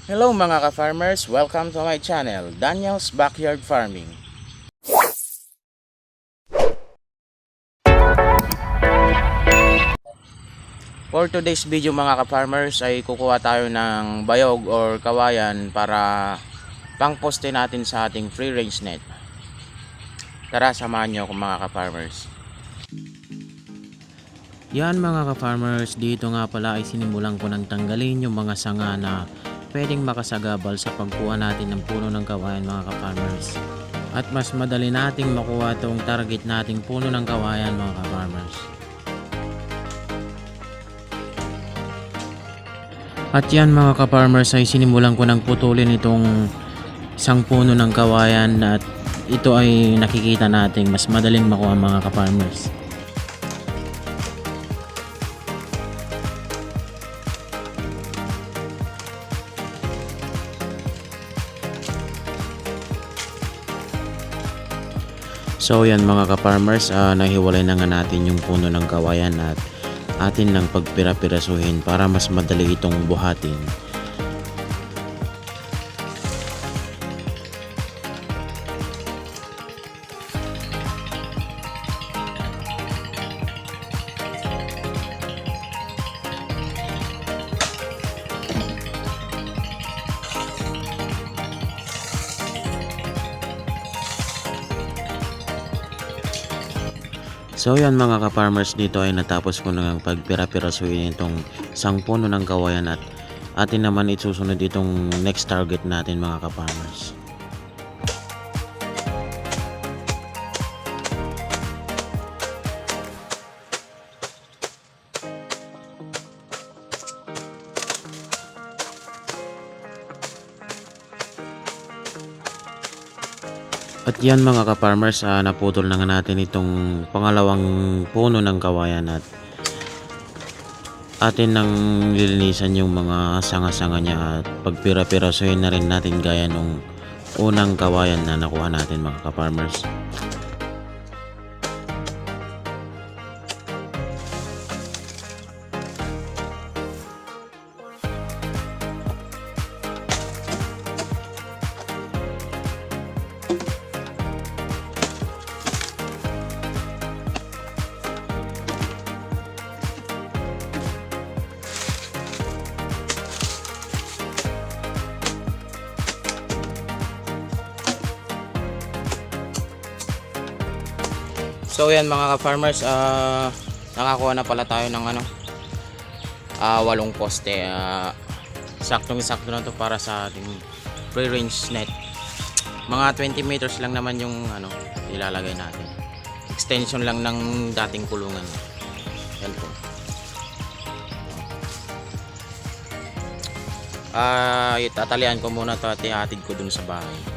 Hello mga ka-farmers, welcome to my channel, Daniel's Backyard Farming. For today's video mga ka-farmers ay kukuha tayo ng bayog or kawayan para pang-poste natin sa ating free range net. Tara, samahan nyo ako mga ka-farmers. Yan mga ka-farmers, dito nga pala ay sinimulan ko ng tanggalin yung mga sanga na pwedeng makasagabal sa pagkuha natin ng puno ng kawayan mga ka-farmers. At mas madali nating makuha itong target nating puno ng kawayan mga ka-farmers. At yan mga ka-farmers ay sinimulan ko ng putulin itong isang puno ng kawayan at ito ay nakikita nating mas madaling makuha mga ka-farmers. So yan mga ka-farmers, nahiwalay na nga natin yung puno ng kawayan at atin lang pagpira-pirasuhin para mas madali itong buhatin. So yan mga ka-farmers, dito ay natapos ko nang pagpira-pirasuhin itong isang puno ng kawayan at atin naman isusunod itong next target natin mga ka-farmers. At yan mga ka-farmers, naputol na nga natin itong pangalawang puno ng kawayan at atin nang lilinisan yung mga sanga-sanga niya at pagpira-pirasuhin na rin natin gaya nung unang kawayan na nakuha natin mga ka-farmers. So yan mga ka-farmers, nakakuha na pala tayo ng 8 poste. Saktong-sakto na to para sa ating free range net. Mga 20 meters lang naman yung ilalagay natin. Extension lang ng dating kulungan. Yan po. Itatalian ko muna to at ihatid ko dun sa bahay.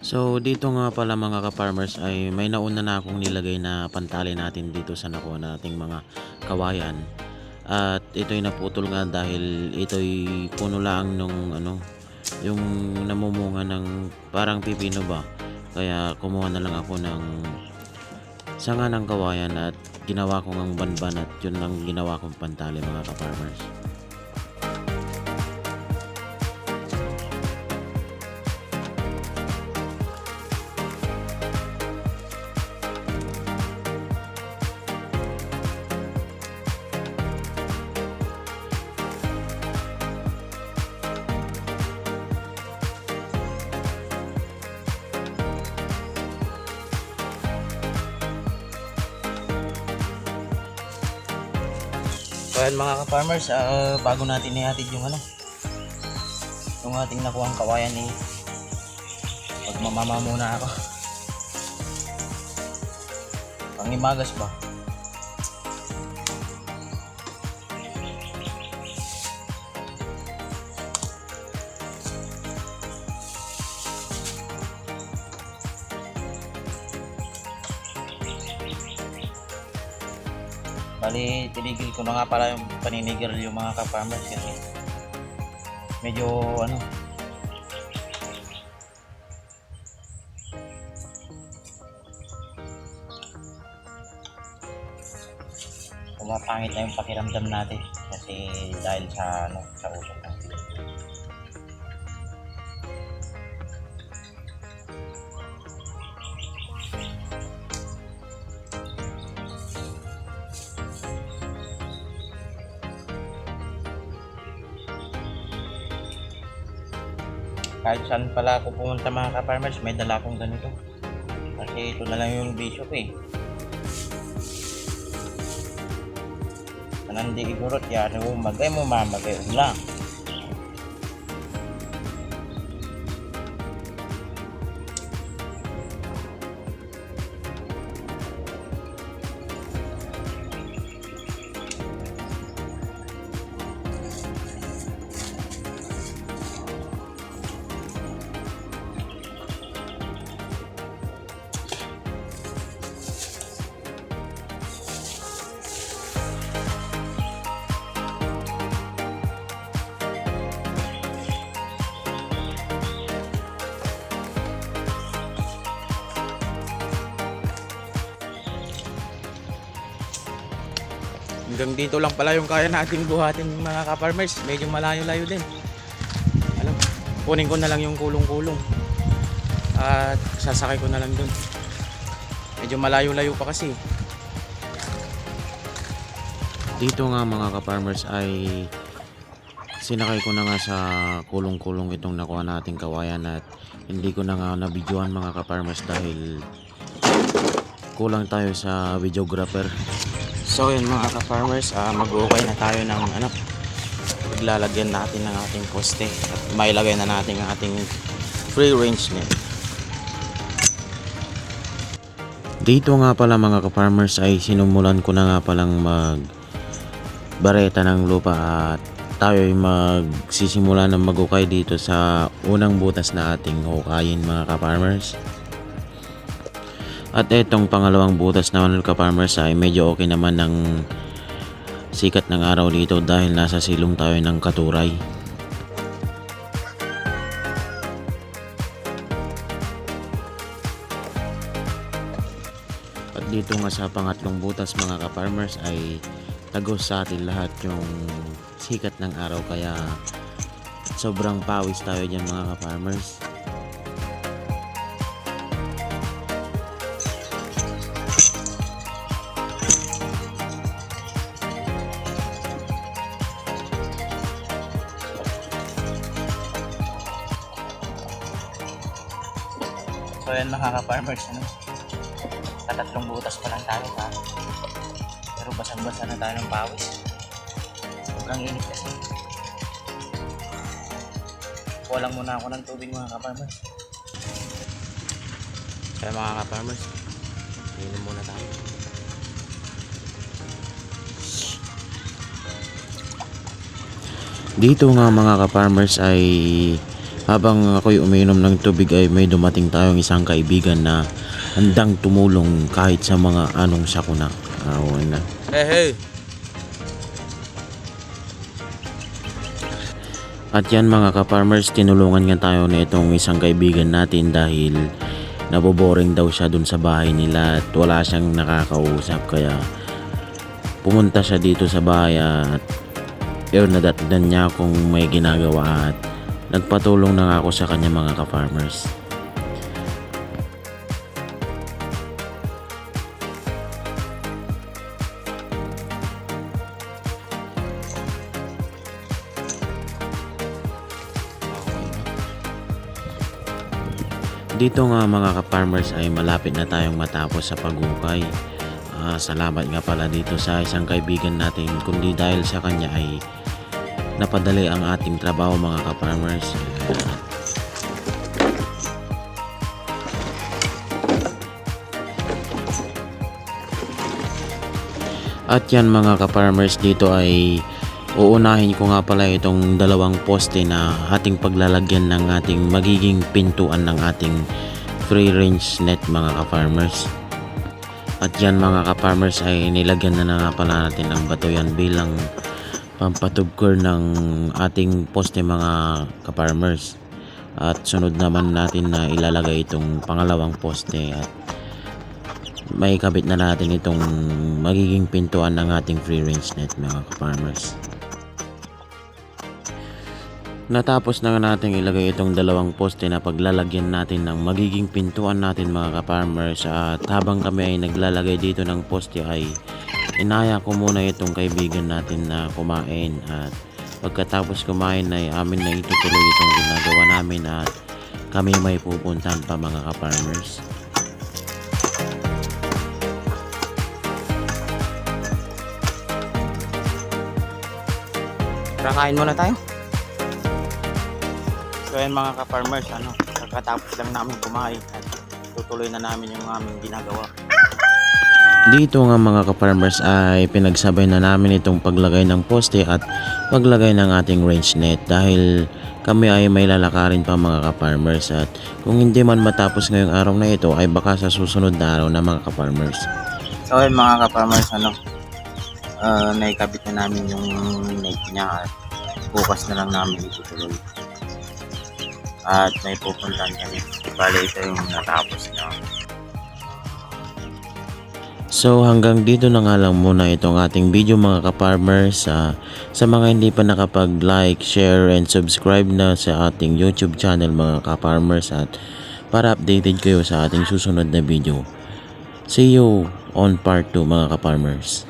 So dito nga pala mga ka-farmers ay may nauna na akong nilagay na pantali natin dito sa nakuha nating mga kawayan. At ito'y naputol nga dahil ito'y puno lang nung yung namumunga ng parang pipino ba. Kaya kumuha na lang ako ng sanga ng kawayan at ginawa ko ng banban at yun ang ginawa kong pantali mga ka-farmers. So ayan mga ka-farmers, bago natin ihatid yung yung ating nakuhang kawayan magmamama muna ako. Pangimagas ba? Bali, tinigil ko na nga pala yung paninigil yung mga ka-farmers kasi medyo ano, pumapangit na yung pakiramdam natin kasi dahil sa ano, sa usok ng sila. Kahit saan pala ako pumunta mga ka-farmers, may dala akong ganito. Kasi ito na lang yung bisyo ko eh. Nanandi igurot ya, magay mo mamagay ulang. Hanggang dito lang pala yung kaya nating buhatin mga ka-farmers. Medyo malayo-layo din. Alam, kunin ko na lang yung kulong-kulong at sasakay ko na lang dun. Medyo malayo-layo pa kasi. Dito nga mga ka-farmers ay sinakay ko na nga sa kulong-kulong itong nakuha nating kawayan at hindi ko na nga nabidyohan mga ka-farmers dahil kulang tayo sa videographer. So yun mga ka-farmers, mag-ukay na tayo ng ano, paglalagyan natin ng ating poste at mailagay na natin ang ating free range net. Dito nga pala mga ka-farmers ay sinumulan ko na nga palang bareta ng lupa at tayo ay magsisimula ng magukay dito sa unang butas na ating hukayin mga ka-farmers. At etong pangalawang butas naman ka-farmers ay medyo okay naman ng sikat ng araw dito dahil nasa silong tayo ng katuray. At dito nga sa pangatlong butas mga ka-farmers ay tagos sa atin lahat yung sikat ng araw kaya sobrang pawis tayo dyan mga ka-farmers. So yan mga ka-farmers, ano? Katatlong butas pa lang tayo pa. Pero basang-basa na tayo ng pawis. Sobrang init kasi. Kuha lang muna ako ng tubig mga ka-farmers. Kaya mga ka-farmers, inom muna tayo. Dito nga mga ka-farmers ay habang ako'y umiinom ng tubig ay may dumating tayong isang kaibigan na handang tumulong kahit sa mga anong sakuna. Na. Hey, hey! At yan mga ka-farmers, tinulungan nga tayo na itong isang kaibigan natin dahil naboboring daw siya dun sa bahay nila at wala siyang nakakausap kaya pumunta siya dito sa bahay at yun, nadatnan niya kung may ginagawa at nagpatulong na nga ako sa kanya mga ka-farmers. Dito nga mga ka-farmers ay malapit na tayong matapos sa paghukay. Salamat nga pala dito sa isang kaibigan natin, kundi dahil sa kanya ay napadali ang ating trabaho mga ka-farmers. At yan mga ka-farmers, dito ay uunahin ko nga pala itong dalawang poste na ating paglalagyan ng ating magiging pintuan ng ating free range net mga ka-farmers. At yan mga ka-farmers ay nilagyan na nga pala natin ng bato yan bilang pampatugkor ng ating poste mga ka-farmers. At sunod naman natin na ilalagay itong pangalawang poste at may kabit na natin itong magiging pintuan ng ating free range net mga ka-farmers. Natapos na nga natin ilagay itong dalawang poste na paglalagyan natin ng magiging pintuan natin mga ka-farmers, at habang kami ay naglalagay dito ng poste ay inaya ko muna itong kaibigan natin na kumain, at pagkatapos kumain ay amin na itutuloy itong ginagawa namin at kami may pupuntahan pa mga ka-farmers. Kakain muna tayo. So ayan mga ka-farmers, pagkatapos lang namin kumain at tutuloy na namin yung aming ginagawa. Dito nga mga ka-farmers ay pinagsabay na namin itong paglagay ng poste at paglagay ng ating range net dahil kami ay may lalakarin pa mga ka-farmers, at kung hindi man matapos ngayong araw na ito ay baka sa susunod na araw na mga ka-farmers. So ayan mga ka-farmers, naikabit na namin yung net niya at bukas na lang namin itutuloy. At may pupuntahan kami. Bale ito yung natapos na. So hanggang dito na nga lang muna itong ating video mga ka-farmers. Sa mga hindi pa nakapag-like, share, and subscribe na sa ating YouTube channel mga ka-farmers, at para updated kayo sa ating susunod na video. See you on part 2 mga ka-farmers.